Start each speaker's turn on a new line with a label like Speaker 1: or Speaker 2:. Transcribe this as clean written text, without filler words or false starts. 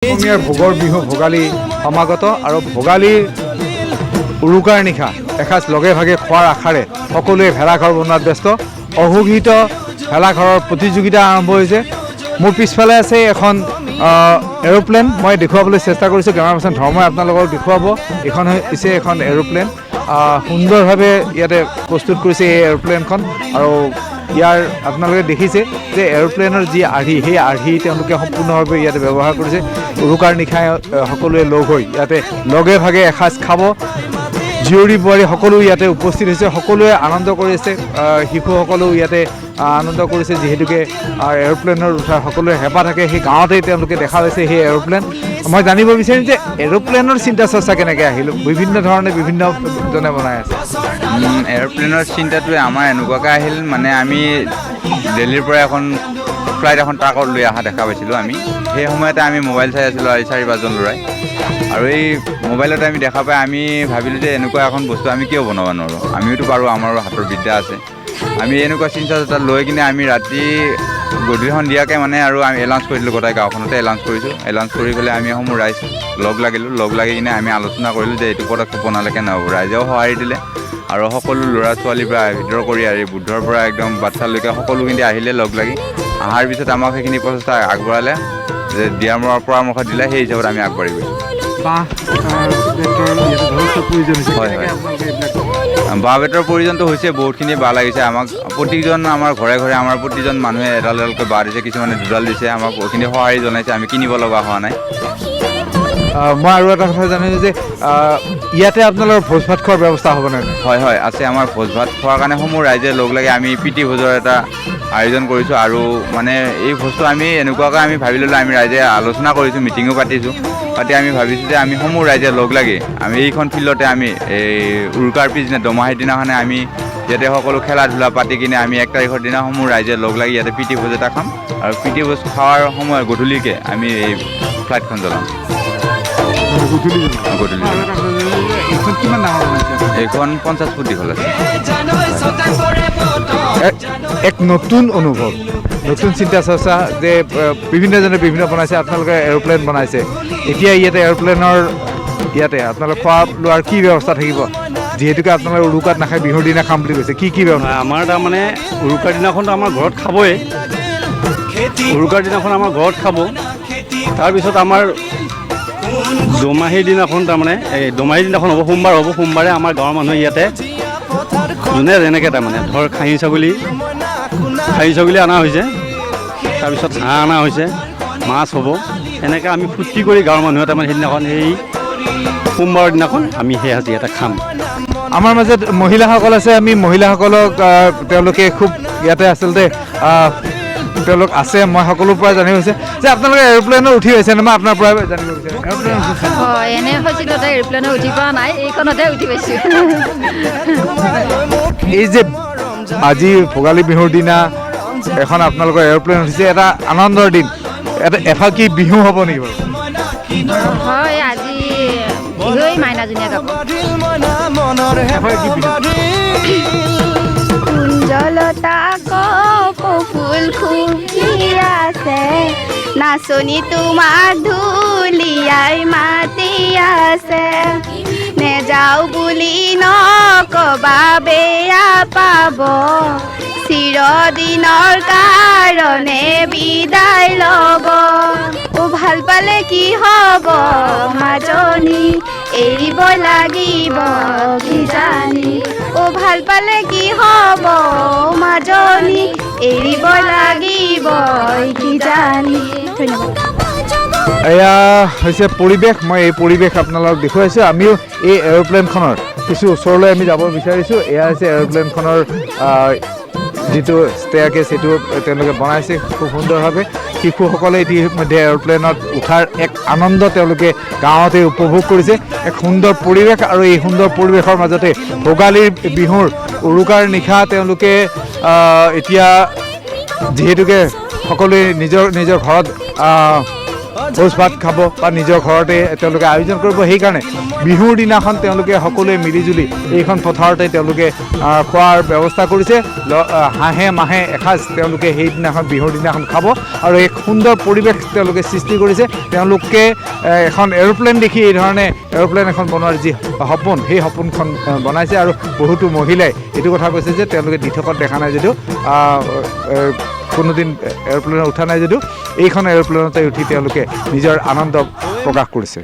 Speaker 1: অসমীয়াৰ ভোগৰ বিহু ভোগালী সমাগত আৰু ভোগালীৰ উৰুকাৰ নিশা এসাঁজ লগে ভাগে খোৱাৰ আশাৰে সকলোৱে ভেলাঘৰ বনোৱাত ব্যস্ত। অঘোষিত ভেলাঘৰৰ প্ৰতিযোগিতা আৰম্ভ হৈছে। মোৰ পিছফালে আছে এখন এৰোপ্লেন, মই দেখুৱাবলৈ চেষ্টা কৰিছোঁ। কেমেৰা পাৰ্চন ধৰ্মই আপোনালোকক দেখুৱাব। এইখন হৈছে এখন এৰোপ্লেন, সুন্দৰভাৱে ইয়াতে প্ৰস্তুত কৰিছে এই এৰোপ্লেনখন। আৰু ইয়াৰ আপোনালোকে দেখিছে যে এৰোপ্লেনৰ যি আৰ্হি, সেই আৰ্হি তেওঁলোকে সম্পূৰ্ণভাৱে ইয়াতে ব্যৱহাৰ কৰিছে। উৰুকাৰ নিশাই সকলোৱে লগ হৈ ইয়াতে লগে ভাগে এসাঁজ খাব। জীয়ৰী বোৱাৰী সকলো ইয়াতে উপস্থিত হৈছে, সকলোৱে আনন্দ কৰিছে। শিশুসকলেও ইয়াতে আনন্দ কৰিছে, যিহেতুকে এৰোপ্লেনৰ উঠাৰ সকলোৰে হেঁপাহ থাকে। সেই গাঁৱতেই তেওঁলোকে দেখা পাইছে সেই এৰোপ্লেন। মই জানিব বিচাৰিম যে এৰোপ্লেনৰ চিন্তা চৰ্চা কেনেকৈ আহিল? বিভিন্ন ধৰণে বিভিন্নজনে বনাই আছে।
Speaker 2: এৰোপ্লেনৰ চিন্তাটোৱে আমাৰ এনেকুৱাকৈ আহিল, মানে আমি দিল্লীৰ পৰা এখন ফ্লাইট এখন ট্ৰাকত লৈ অহা দেখা পাইছিলোঁ। আমি সেই সময়তে আমি মোবাইল চাই আছিলোঁ 4-5জন ল'ৰাই, আৰু এই মোবাইলতে আমি দেখা পাই আমি ভাবিলোঁ যে এনেকুৱা এখন বস্তু আমি কিয় বনাব নোৱাৰোঁ, আমিওতো পাৰোঁ, আমাৰো হাতৰ বিদ্যা আছে। আমি এনেকুৱা চিন্তা লৈ কিনে আমি ৰাতি গধূলি সন্ধিয়াকৈ মানে আৰু আমি এলাউন্স কৰিলোঁ, গোটেই গাঁওখনতে এলাউন্স কৰিছোঁ। এলাউন্স কৰি পেলাই আমি সমূহ ৰাইজ লগ লাগি কিনে আমি আলোচনা কৰিলোঁ যে এইটো পদক্ষেপ বনালে কেনে হ'ব। ৰাইজেও সঁহাৰি দিলে, আৰু সকলো ল'ৰা ছোৱালীৰ পৰা ভিতৰৰ কৰি আৰু বুদ্ধৰ পৰা একদম বাচ্চালৈকে সকলোখিনি আহিলে লগ লাগি। অহাৰ পিছত আমাক সেইখিনি প্ৰচেষ্টা আগবঢ়ালে, যে দিয়াৰ পৰামৰ্শ দিলে, সেই হিচাপত আমি আগবাঢ়ি গৈছোঁ। হয় হয়, বাঁহ বেতৰ প্ৰয়োজনটো হৈছে, বহুতখিনি বাঁহ লাগিছে আমাক। প্ৰতিজন আমাৰ ঘৰে ঘৰে আমাৰ প্ৰতিজন মানুহে এডাল এডালকৈ বাঁহ দিছে, কিছুমানে দুডাল দিছে। আমাক বহুতখিনি সঁহাৰি জনাইছে, আমি কিনিব লগা হোৱা নাই।
Speaker 1: মই আৰু এটা কথা জানিছোঁ যে ইয়াতে আপোনালোকৰ ভোজ ভাত খোৱাৰ ব্যৱস্থা হ'ব নাই?
Speaker 2: হয় হয়, আছে। আমাৰ ভোজ ভাত খোৱাৰ কাৰণে সমূহ ৰাইজে লগ লাগি আমি প্ৰীতি ভোজৰ এটা আয়োজন কৰিছোঁ। আৰু মানে এই ভোজটো আমি এনেকুৱাকৈ আমি ভাবি ল'লোঁ, আমি ৰাইজে আলোচনা কৰিছোঁ, মিটিঙো পাতিছোঁ। পাতি আমি ভাবিছোঁ যে আমি সমূহ ৰাইজে লগ লাগি আমি এইখন ফিল্ডতে আমি এই উৰুকাৰ পিছদিনা দমাহীৰ দিনাখনে আমি ইয়াতে সকলো খেলা ধূলা পাতি কিনে আমি 1 তাৰিখৰ দিনা সমূহ ৰাইজে লগ লাগি ইয়াতে প্ৰীতি ভোজ এটা খাম। আৰু প্ৰীতি ভোজ খোৱাৰ সময়ত গধূলিকৈ আমি এই ফ্লাইটখন জ্বলাম। এইখন 50 ফুট দীঘল আছে।
Speaker 1: এক নতুন অনুভৱ, নতুন চিন্তা চৰ্চা, যে বিভিন্নজনে বিভিন্ন বনাইছে। আপোনালোকে এৰোপ্লেন বনাইছে, এতিয়া ইয়াতে এৰোপ্লেনৰ ইয়াতে আপোনালোকে খোৱা লোৱাৰ কি ব্যৱস্থা থাকিব? যিহেতুকে আপোনালোকে উৰুকাত নাখায়, বিহুৰ দিনা খাম বুলি কৈছে, কি ব্যৱস্থা?
Speaker 3: আমাৰ তাৰমানে উৰুকাৰ দিনাখনতো আমাৰ ঘৰত খাবই, উৰুকাৰ দিনাখন আমাৰ ঘৰত খাব। তাৰপিছত আমাৰ দমাহীৰ দিনাখন, তাৰমানে এই দমাহীৰ দিনাখন হ'ব, সোমবাৰ হ'ব। সোমবাৰে আমাৰ গাঁৱৰ মানুহে ইয়াতে যোনে যেনেকৈ তাৰমানে ধৰ খাহী ছাগলী অনা হৈছে, তাৰপিছত হাঁহ অনা হৈছে, মাছ হ'ব। এনেকৈ আমি ফূৰ্তি কৰি গাঁৱৰ মানুহে তাৰমানে সেইদিনাখন, সেই সোমবাৰৰ দিনাখন আমি সেই সাজি এটা খাম।
Speaker 1: আমাৰ মাজত মহিলাসকল আছে, আমি মহিলাসকলক তেওঁলোকে খুব ইয়াতে আচলতে তেওঁলোক আছে, মই সকলোৰ পৰা জানিব বিচাৰিছোঁ যে আপোনালোকে এৰোপ্লেনত উঠি হৈছে নে? মই আপোনাৰ পৰা জানিব বিচাৰিছোঁ।
Speaker 4: হয়, এনে হৈছিল এৰোপ্লেনত উঠি পোৱা নাই, এইখনতে উঠি পাইছোঁ।
Speaker 1: এই যে আজি ভোগালী বিহুৰ দিনা এখন আপোনালোকৰ এৰোপ্লেন উঠিছে, এটা আনন্দৰ দিন, এটা এফাকি বিহু হ'ব নেকি বাৰু?
Speaker 4: হয়, আজি বিহুৱেই মাইনাজনীয়ে গাব।
Speaker 5: কুঞ্জলতা কপৌফুল ফুলি আছে, নাচনী তোমাৰ ঢুলিয়াই মাতি আছে। নেযাওঁ বুলি নকবা, বেয়া পাব, চিৰদিনৰ কাৰণে বিদায় ল'ব। ভাল পালে কি হ'ব মাজনী, এৰিব লাগিব কিজানি। ভাল পালে কি হ'ব মাজনী, এৰিব লাগিব কিজানি। ধন্যবাদ।
Speaker 1: এয়া হৈছে পৰিৱেশ, মই এই পৰিৱেশ আপোনালোকক দেখুৱাইছোঁ। আমিও এই এৰোপ্লেনখনৰ কিছু ওচৰলৈ আমি যাব বিচাৰিছোঁ। এয়া হৈছে এৰোপ্লেনখনৰ যিটো ষ্টেয়াৰকেছ, সেইটো তেওঁলোকে বনাইছে খুব সুন্দৰভাৱে। শিশুসকলে ইতিমধ্যে এৰোপ্লেনত উঠাৰ এক আনন্দ তেওঁলোকে গাঁৱতে উপভোগ কৰিছে। এক সুন্দৰ পৰিৱেশ, আৰু এই সুন্দৰ পৰিৱেশৰ মাজতে ভোগালীৰ বিহুৰ উৰুকাৰ নিশা তেওঁলোকে এতিয়া যিহেতুকে সকলোৱে নিজৰ নিজৰ ঘৰত ভোজ ভাত খাব বা নিজৰ ঘৰতে তেওঁলোকে আয়োজন কৰিব। সেইকাৰণে বিহুৰ দিনাখন তেওঁলোকে সকলোৱে মিলিজুলি এইখন পথাৰতে তেওঁলোকে খোৱাৰ ব্যৱস্থা কৰিছে। হাঁহে মাহে এসাঁজ তেওঁলোকে সেইদিনাখন বিহুৰ দিনাখন খাব আৰু এক সুন্দৰ পৰিৱেশ তেওঁলোকে সৃষ্টি কৰিছে। তেওঁলোকে এখন এৰোপ্লেন দেখি এই ধৰণে এৰোপ্লেন এখন বনোৱাৰ যি সপোন, সেই সপোনখন বনাইছে আৰু বহুতো মহিলাই এইটো কথা কৈছে যে তেওঁলোকে দিঠকত দেখা নাই যদিও, কোনোদিন এৰোপ্লেনত উঠা নাই যদিও এইখন এৰোপ্লেনতে উঠি তেওঁলোকে নিজৰ আনন্দ প্ৰকাশ কৰিছে।